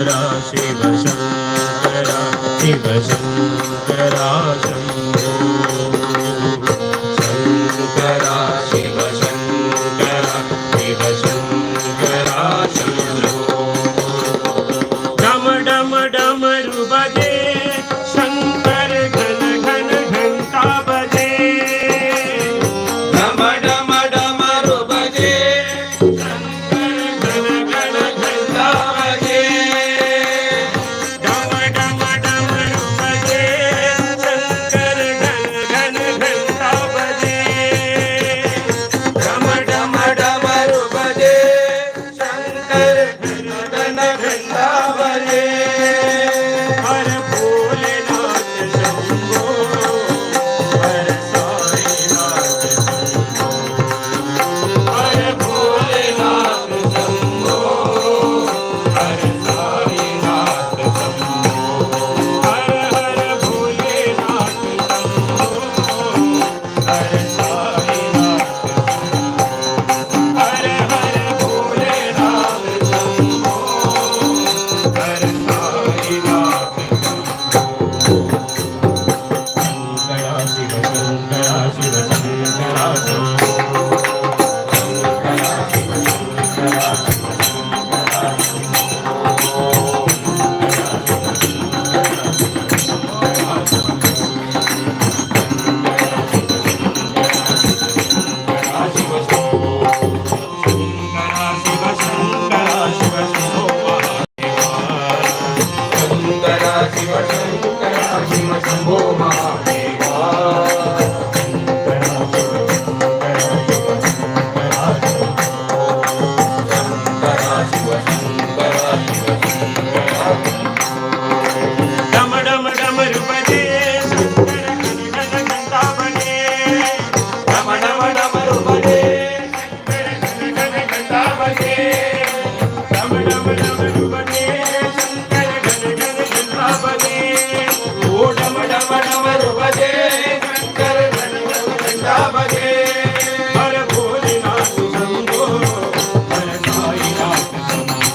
शिव शंकरा शिव शंकरा शंभो शंकरा शिव शंकरा शिव शंकरा शंभो डम डम डमरू बजे शंकर घन घन घंटा बजे डम डम डमरू बजे शंकर घन घन घंटा बजे डम डम डमरू बजे शंकर घन घन घंटा बजे डम डम डमरू बजे शंकर घन घन घंटा बजे हर भोलेनाथ शंभो हर साईनाथ शंभो हर भोलेनाथ शंभो हर साईनाथ शंभो हर हर भोलेनाथ शंभो हर साईनाथ हर हर भोलेनाथ शंभो हर साईनाथ शंकरा शिव शंकरा शिव शंकरा शंभो शंकरा शिव शंकरा शिव शंकरा शिव शंभो शंकरा शिव शंकरा शिव शंभो महादेवा शंकरा शिव शंकरा शिव शंभो महादेवा शंकरा शिव शंकरा शिव शंकरा शंकरा शिव शंकरा शिव शंकरा डम डम डमरू बजे शंकर घन घन घंटा बजे डम डम डमरू बजे शंकर घन घन घंटा बजे डम डम डमरू बजे शंकर घन घन घंटा बजे ओ डम डम डमरू बजे शंकर घन घन घंटा बजे हर भोलेनाथ शंभो हर साईनाथ शंभो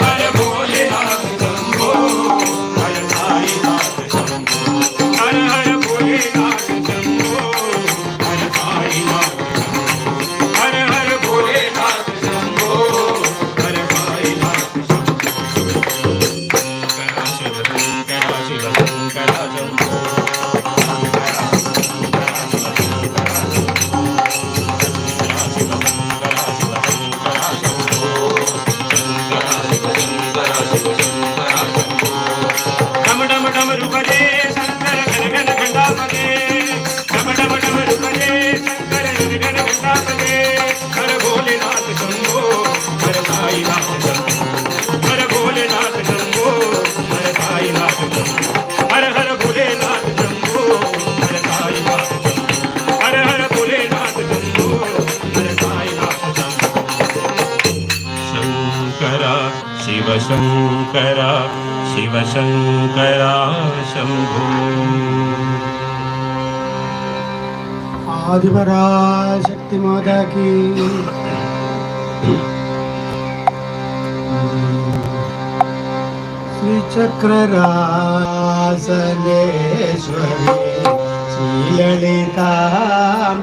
हर भोलेनाथ शंभो हर साईनाथ शंभो हर हर भोलेनाथ शंभो हर साईनाथ हर हर भोलेनाथ शंभो हर साईनाथ शंकरा शिव शंकरा शिव शंकरा शंभो शंकरा शंकरा शिव शंकरा शंभो शंकरा शिव शंकरा शिव शंकरा शंभो शंकरा शिव शंकरा शिव शंकरा शंभो डम डम डमरू बजे शंकर घन घन घंटा बजे डम डम डमरू बजे शंकर घन घन घंटा बजे हर भोलेनाथ शंभो हर साईनाथ शंभो हर भोलेनाथ शंभो हर साईनाथ शंभो हर हर भोलेनाथ शंभो हर साईनाथ शंभो हर हर भोलेनाथ शंभो हर साईनाथ शंभो शंकरा शिव शंकरा शिव शंकरा शंभो आदिपराशक्ति माता की श्री चक्ररासनेश्वरी श्री ललितांबिकये